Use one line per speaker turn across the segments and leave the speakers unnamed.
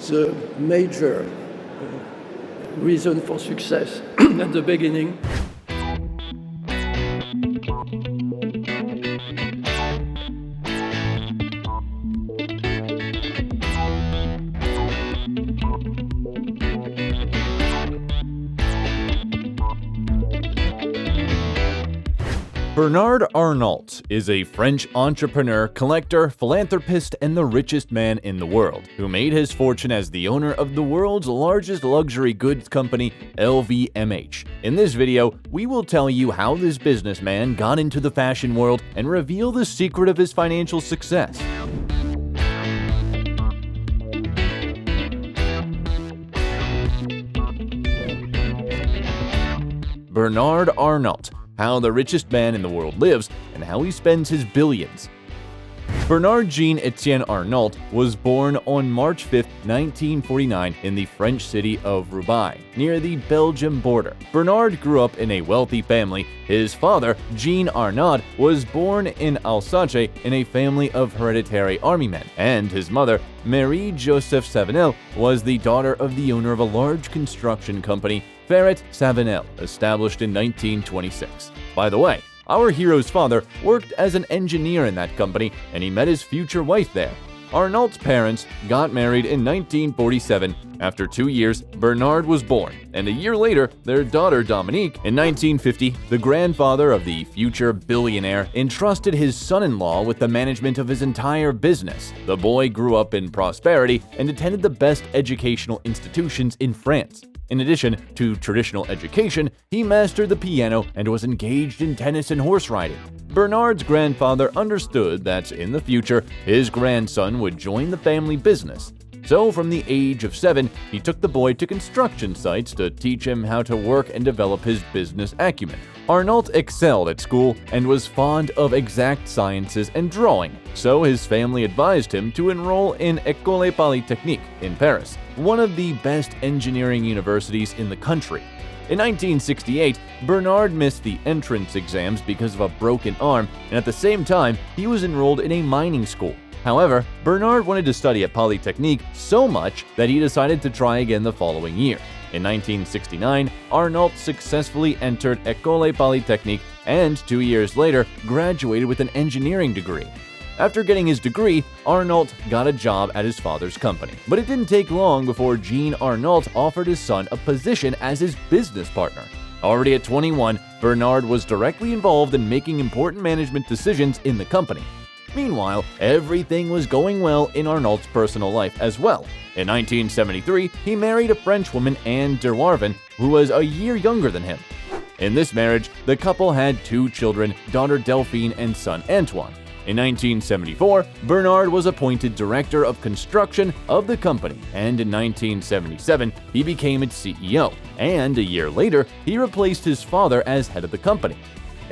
the major reason for success at the beginning.
Bernard Arnault is a French entrepreneur, collector, philanthropist, and the richest man in the world, who made his fortune as the owner of the world's largest luxury goods company, LVMH. In this video, we will tell you how this businessman got into the fashion world and reveal the secret of his financial success. Bernard Arnault. How the richest man in the world lives, and how he spends his billions. Bernard Jean-Etienne Arnault was born on March 5, 1949 in the French city of Roubaix, near the Belgium border. Bernard grew up in a wealthy family. His father, Jean Arnault, was born in Alsace in a family of hereditary army men, and his mother, Marie-Joseph Savinel, was the daughter of the owner of a large construction company, Ferret Savinel, established in 1926. By the way, our hero's father worked as an engineer in that company, and he met his future wife there. Arnault's parents got married in 1947. After 2 years, Bernard was born, and a year later, their daughter Dominique. In 1950, the grandfather of the future billionaire entrusted his son-in-law with the management of his entire business. The boy grew up in prosperity and attended the best educational institutions in France. In addition to traditional education, he mastered the piano and was engaged in tennis and horse riding. Bernard's grandfather understood that in the future, his grandson would join the family business. So from the age of 7, he took the boy to construction sites to teach him how to work and develop his business acumen. Arnault excelled at school and was fond of exact sciences and drawing, so his family advised him to enroll in École Polytechnique in Paris, one of the best engineering universities in the country. In 1968, Bernard missed the entrance exams because of a broken arm, and at the same time, he was enrolled in a mining school. However, Bernard wanted to study at Polytechnique so much that he decided to try again the following year. In 1969, Arnault successfully entered École Polytechnique and 2 years later graduated with an engineering degree. After getting his degree, Arnault got a job at his father's company. But it didn't take long before Jean Arnault offered his son a position as his business partner. Already at 21, Bernard was directly involved in making important management decisions in the company. Meanwhile, everything was going well in Arnault's personal life as well. In 1973, he married a French woman, Anne de Warven, who was a year younger than him. In this marriage, the couple had 2 children, daughter Delphine and son Antoine. In 1974, Bernard was appointed director of construction of the company, and in 1977, he became its CEO, and a year later, he replaced his father as head of the company.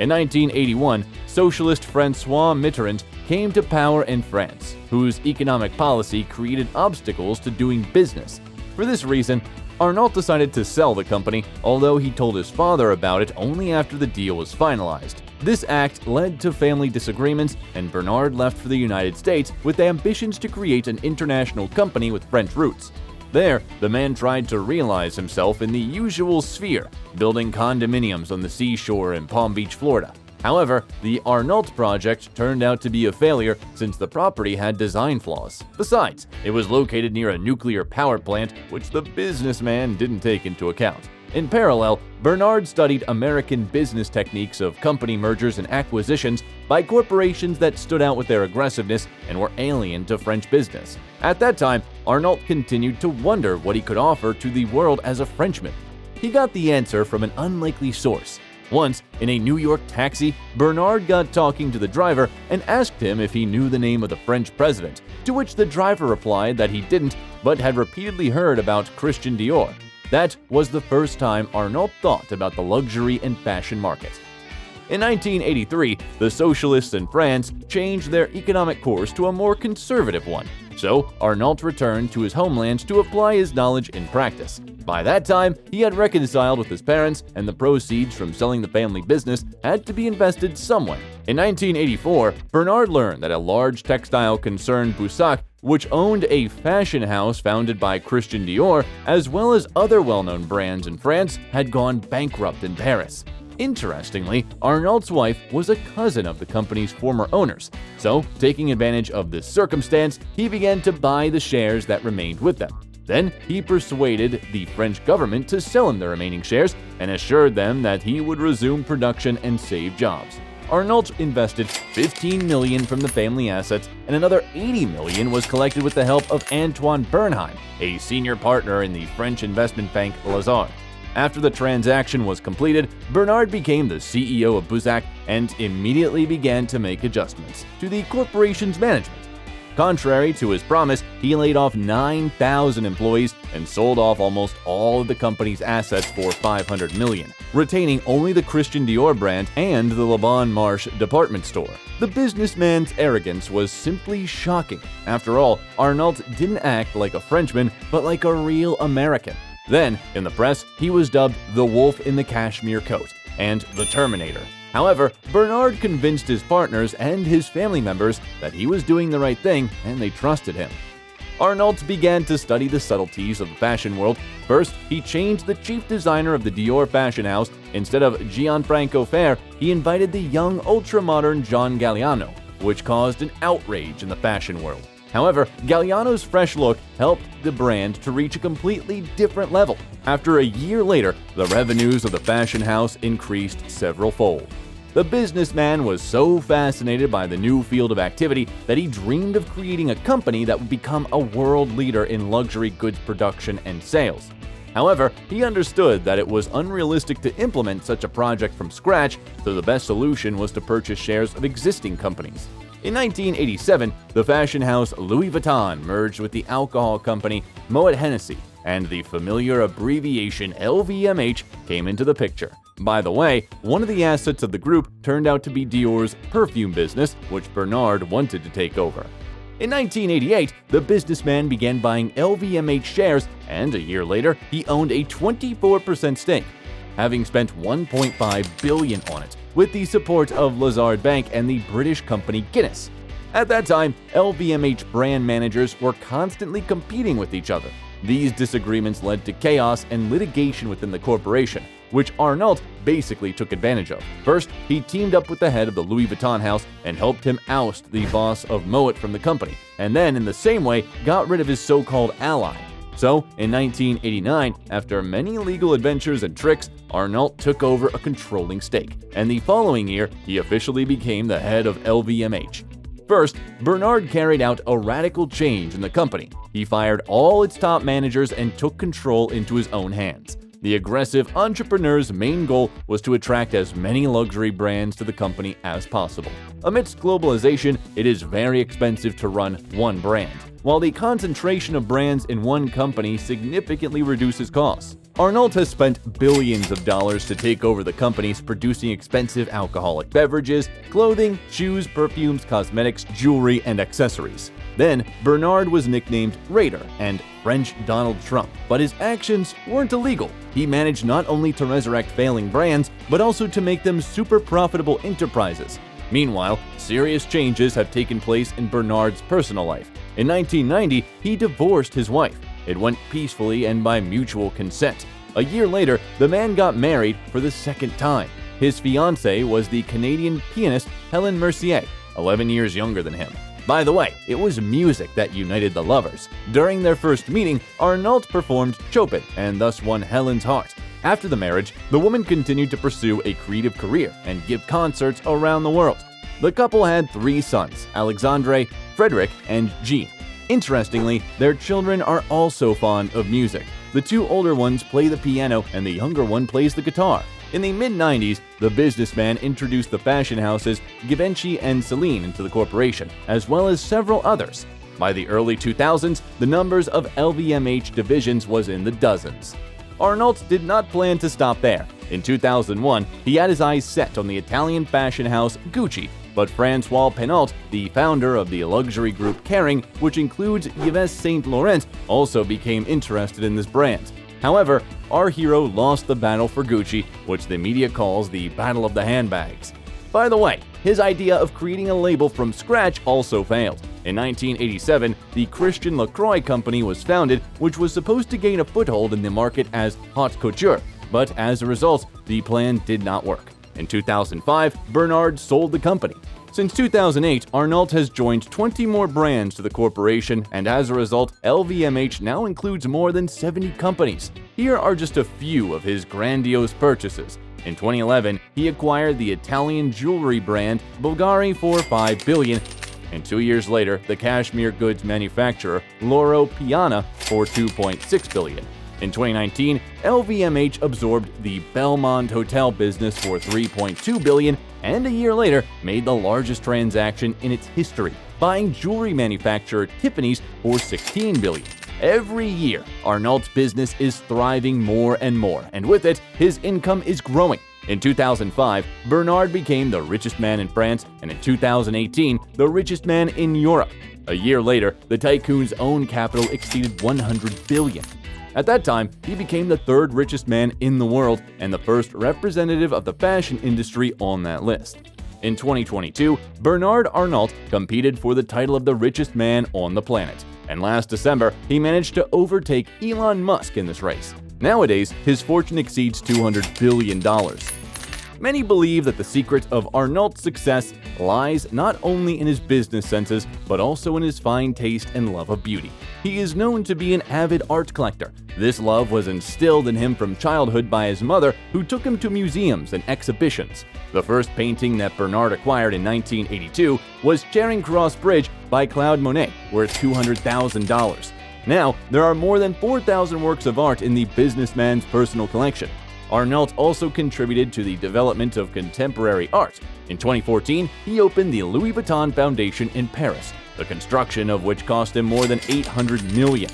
In 1981, socialist François Mitterrand came to power in France, whose economic policy created obstacles to doing business. For this reason, Arnault decided to sell the company, although he told his father about it only after the deal was finalized. This act led to family disagreements, and Bernard left for the United States with ambitions to create an international company with French roots. There, the man tried to realize himself in the usual sphere, building condominiums on the seashore in Palm Beach, Florida. However, the Arnault project turned out to be a failure since the property had design flaws. Besides, it was located near a nuclear power plant, which the businessman didn't take into account. In parallel, Bernard studied American business techniques of company mergers and acquisitions by corporations that stood out with their aggressiveness and were alien to French business. At that time, Arnault continued to wonder what he could offer to the world as a Frenchman. He got the answer from an unlikely source. Once, in a New York taxi, Bernard got talking to the driver and asked him if he knew the name of the French president, to which the driver replied that he didn't, but had repeatedly heard about Christian Dior. That was the first time Arnault thought about the luxury and fashion market. In 1983, the socialists in France changed their economic course to a more conservative one. So Arnault returned to his homeland to apply his knowledge in practice. By that time, he had reconciled with his parents, and the proceeds from selling the family business had to be invested somewhere. In 1984, Bernard learned that a large textile concern, Boussac, which owned a fashion house founded by Christian Dior, as well as other well-known brands in France, had gone bankrupt in Paris. Interestingly, Arnault's wife was a cousin of the company's former owners, so taking advantage of this circumstance, he began to buy the shares that remained with them. Then he persuaded the French government to sell him the remaining shares and assured them that he would resume production and save jobs. Arnault invested $15 million from the family assets, and another $80 million was collected with the help of Antoine Bernheim, a senior partner in the French investment bank Lazard. After the transaction was completed, Bernard became the CEO of Boussac and immediately began to make adjustments to the corporation's management. Contrary to his promise, he laid off 9,000 employees and sold off almost all of the company's assets for $500 million, retaining only the Christian Dior brand and the Le Bon Marche department store. The businessman's arrogance was simply shocking. After all, Arnault didn't act like a Frenchman, but like a real American. Then, in the press, he was dubbed the Wolf in the Cashmere Coat and the Terminator. However, Bernard convinced his partners and his family members that he was doing the right thing, and they trusted him. Arnault began to study the subtleties of the fashion world. First, he changed the chief designer of the Dior fashion house. Instead of Gianfranco Ferré, he invited the young, ultra-modern John Galliano, which caused an outrage in the fashion world. However, Galliano's fresh look helped the brand to reach a completely different level. After a year later, the revenues of the fashion house increased several-fold. The businessman was so fascinated by the new field of activity that he dreamed of creating a company that would become a world leader in luxury goods production and sales. However, he understood that it was unrealistic to implement such a project from scratch, so the best solution was to purchase shares of existing companies. In 1987, the fashion house Louis Vuitton merged with the alcohol company Moet Hennessy, and the familiar abbreviation LVMH came into the picture. By the way, one of the assets of the group turned out to be Dior's perfume business, which Bernard wanted to take over. In 1988, the businessman began buying LVMH shares, and a year later, he owned a 24% stake, having spent $1.5 billion on it, with the support of Lazard Bank and the British company Guinness. At that time, LVMH brand managers were constantly competing with each other. These disagreements led to chaos and litigation within the corporation, which Arnault basically took advantage of. First, he teamed up with the head of the Louis Vuitton house and helped him oust the boss of Moet from the company, and then in the same way got rid of his so-called ally. So, in 1989, after many legal adventures and tricks, Arnault took over a controlling stake, and the following year, he officially became the head of LVMH. First, Bernard carried out a radical change in the company. He fired all its top managers and took control into his own hands. The aggressive entrepreneur's main goal was to attract as many luxury brands to the company as possible. Amidst globalization, it is very expensive to run one brand, while the concentration of brands in one company significantly reduces costs. Arnault has spent billions of dollars to take over the companies producing expensive alcoholic beverages, clothing, shoes, perfumes, cosmetics, jewelry, and accessories. Then, Bernard was nicknamed Raider and French Donald Trump, but his actions weren't illegal. He managed not only to resurrect failing brands, but also to make them super profitable enterprises. Meanwhile, serious changes have taken place in Bernard's personal life. In 1990, he divorced his wife. It went peacefully and by mutual consent. A year later, the man got married for the second time. His fiancée was the Canadian pianist Helen Mercier, 11 years younger than him. By the way, it was music that united the lovers. During their first meeting, Arnault performed Chopin and thus won Helen's heart. After the marriage, the woman continued to pursue a creative career and give concerts around the world. The couple had 3 sons, Alexandre, Frederic, and Jean. Interestingly, their children are also fond of music. The 2 older ones play the piano and the younger one plays the guitar. In the mid-90s, the businessman introduced the fashion houses Givenchy and Celine into the corporation, as well as several others. By the early 2000s, the numbers of LVMH divisions was in the dozens. Arnault did not plan to stop there. In 2001, he had his eyes set on the Italian fashion house Gucci, but Francois Pinault, the founder of the luxury group Kering, which includes Yves Saint Laurent, also became interested in this brand. However, our hero lost the battle for Gucci, which the media calls the Battle of the Handbags. By the way, his idea of creating a label from scratch also failed. In 1987, the Christian Lacroix company was founded, which was supposed to gain a foothold in the market as haute couture, but as a result, the plan did not work. In 2005, Bernard sold the company. Since 2008, Arnault has joined 20 more brands to the corporation, and as a result, LVMH now includes more than 70 companies. Here are just a few of his grandiose purchases. In 2011, he acquired the Italian jewelry brand Bulgari for $5 billion, and 2 years later, the cashmere goods manufacturer Loro Piana for $2.6 billion. In 2019, LVMH absorbed the Belmond Hotel business for $3.2 billion, and a year later made the largest transaction in its history, buying jewelry manufacturer Tiffany's for $16 billion. Every year, Arnault's business is thriving more and more, and with it, his income is growing. In 2005, Bernard became the richest man in France, and in 2018, the richest man in Europe. A year later, the tycoon's own capital exceeded $100 billion. At that time, he became the third richest man in the world and the first representative of the fashion industry on that list. In 2022, Bernard Arnault competed for the title of the richest man on the planet, and last December, he managed to overtake Elon Musk in this race. Nowadays, his fortune exceeds $200 billion. Many believe that the secret of Arnault's success lies not only in his business senses, but also in his fine taste and love of beauty. He is known to be an avid art collector. This love was instilled in him from childhood by his mother, who took him to museums and exhibitions. The first painting that Bernard acquired in 1982 was Charing Cross Bridge by Claude Monet, worth $200,000. Now, there are more than 4,000 works of art in the businessman's personal collection. Arnault also contributed to the development of contemporary art. In 2014, he opened the Louis Vuitton Foundation in Paris, the construction of which cost him more than $800 million.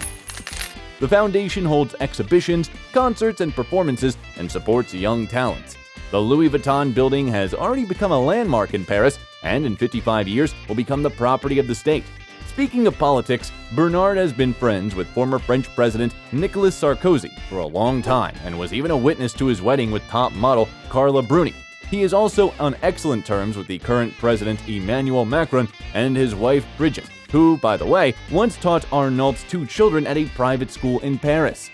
The foundation holds exhibitions, concerts, and performances and supports young talents. The Louis Vuitton building has already become a landmark in Paris and in 55 years will become the property of the state. Speaking of politics, Bernard has been friends with former French President Nicolas Sarkozy for a long time and was even a witness to his wedding with top model Carla Bruni. He is also on excellent terms with the current president Emmanuel Macron and his wife Brigitte, who, by the way, once taught Arnault's 2 children at a private school in Paris.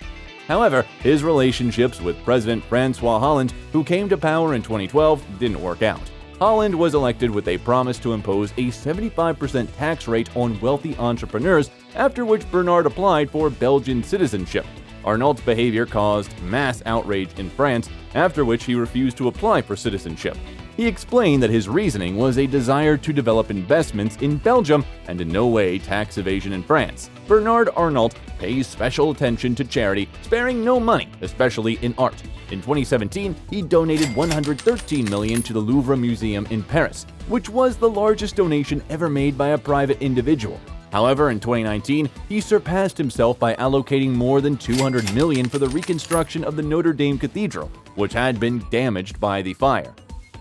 However, his relationships with President Francois Hollande, who came to power in 2012, didn't work out. Hollande was elected with a promise to impose a 75% tax rate on wealthy entrepreneurs, after which Bernard applied for Belgian citizenship. Arnault's behavior caused mass outrage in France, after which he refused to apply for citizenship. He explained that his reasoning was a desire to develop investments in Belgium and in no way tax evasion in France. Bernard Arnault pays special attention to charity, sparing no money, especially in art. In 2017, he donated $113 million to the Louvre Museum in Paris, which was the largest donation ever made by a private individual. However, in 2019, he surpassed himself by allocating more than $200 million for the reconstruction of the Notre Dame Cathedral, which had been damaged by the fire.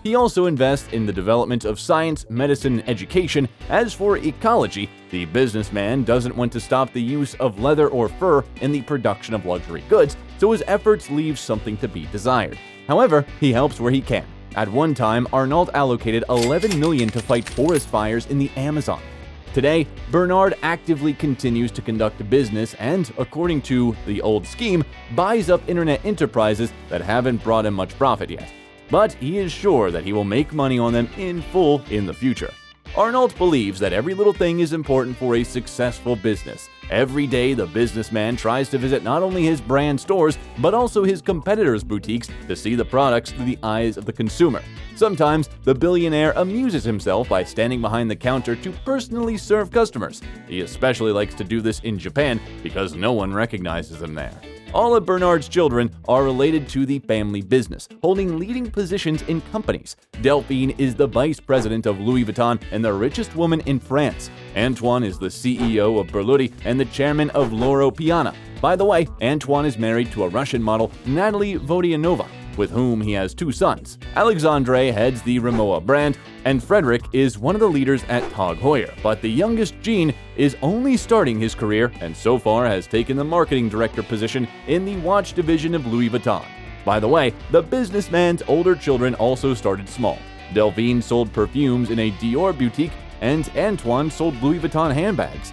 He also invests in the development of science, medicine, and education. As for ecology, the businessman doesn't want to stop the use of leather or fur in the production of luxury goods, so his efforts leave something to be desired. However, he helps where he can. At one time, Arnault allocated $11 million to fight forest fires in the Amazon. Today, Bernard actively continues to conduct business and, according to the old scheme, buys up internet enterprises that haven't brought him much profit yet. But he is sure that he will make money on them in full in the future. Arnault believes that every little thing is important for a successful business. Every day, the businessman tries to visit not only his brand stores, but also his competitors' boutiques to see the products through the eyes of the consumer. Sometimes, the billionaire amuses himself by standing behind the counter to personally serve customers. He especially likes to do this in Japan because no one recognizes him there. All of Bernard's children are related to the family business, holding leading positions in companies. Delphine is the vice president of Louis Vuitton and the richest woman in France. Antoine is the CEO of Berluti and the chairman of Loro Piana. By the way, Antoine is married to a Russian model, Natalie Vodianova. with whom he has 2 sons. Alexandre heads the Rimowa brand, and Frederick is one of the leaders at Tag Heuer, but the youngest Jean is only starting his career and so far has taken the marketing director position in the watch division of Louis Vuitton. By the way, the businessman's older children also started small. Delphine sold perfumes in a Dior boutique, and Antoine sold Louis Vuitton handbags.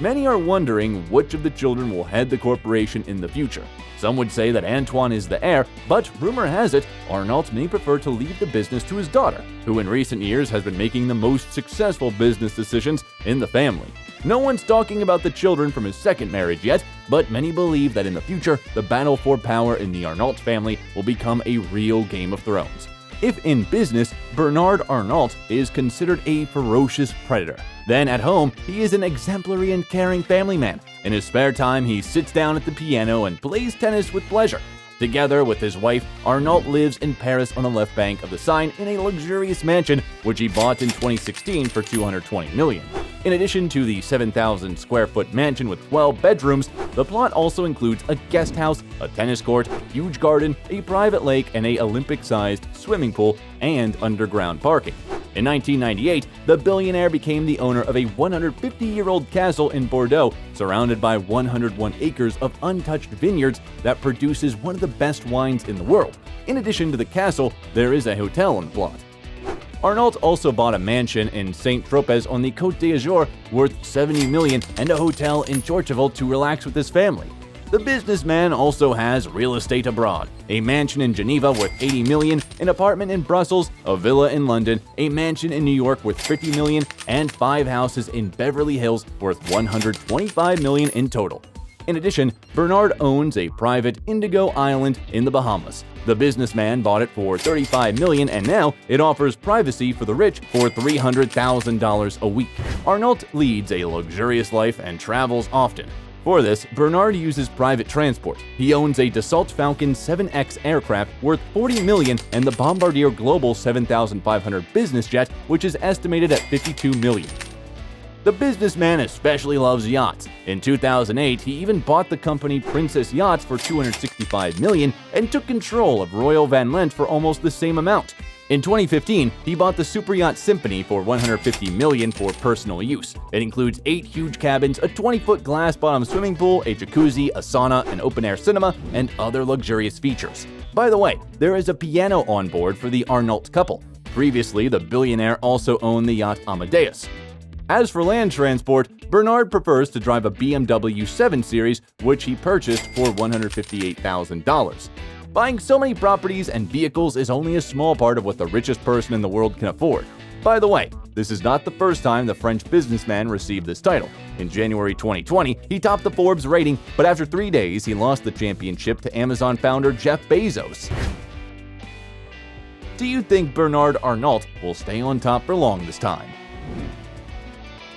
Many are wondering which of the children will head the corporation in the future. Some would say that Antoine is the heir, but rumor has it Arnault may prefer to leave the business to his daughter, who in recent years has been making the most successful business decisions in the family. No one's talking about the children from his second marriage yet, but many believe that in the future, the battle for power in the Arnault family will become a real Game of Thrones. If in business, Bernard Arnault is considered a ferocious predator, then at home, he is an exemplary and caring family man. In his spare time, he sits down at the piano and plays tennis with pleasure. Together with his wife, Arnault lives in Paris on the left bank of the Seine in a luxurious mansion, which he bought in 2016 for $220 million. In addition to the 7,000 square foot mansion with 12 bedrooms, the plot also includes a guest house, a tennis court, a huge garden, a private lake, and an Olympic-sized swimming pool and underground parking. In 1998, the billionaire became the owner of a 150-year-old castle in Bordeaux, surrounded by 101 acres of untouched vineyards that produces one of the best wines in the world. In addition to the castle, there is a hotel on the plot. Arnault also bought a mansion in Saint-Tropez on the Côte d'Azur worth $70 million and a hotel in Courchevel to relax with his family. The businessman also has real estate abroad, a mansion in Geneva worth $80 million, an apartment in Brussels, a villa in London, a mansion in New York worth $50 million, and 5 houses in Beverly Hills worth $125 million in total. In addition, Bernard owns a private Indigo Island in the Bahamas. The businessman bought it for $35 million, and now it offers privacy for the rich for $300,000 a week. Arnault leads a luxurious life and travels often. For this, Bernard uses private transport. He owns a Dassault Falcon 7X aircraft worth $40 million and the Bombardier Global 7500 business jet, which is estimated at $52 million. The businessman especially loves yachts. In 2008, he even bought the company Princess Yachts for $265 million and took control of Royal Van Lent for almost the same amount. In 2015, he bought the super yacht Symphony for $150 million for personal use. It includes 8 huge cabins, a 20-foot glass-bottom swimming pool, a jacuzzi, a sauna, an open-air cinema, and other luxurious features. By the way, there is a piano on board for the Arnault couple. Previously, the billionaire also owned the yacht Amadeus. As for land transport, Bernard prefers to drive a BMW 7 Series, which he purchased for $158,000. Buying so many properties and vehicles is only a small part of what the richest person in the world can afford. By the way, this is not the first time the French businessman received this title. In January 2020, he topped the Forbes rating, but after 3 days, he lost the championship to Amazon founder Jeff Bezos. Do you think Bernard Arnault will stay on top for long this time?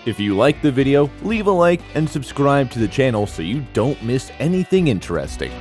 If you liked the video, leave a like and subscribe to the channel so you don't miss anything interesting.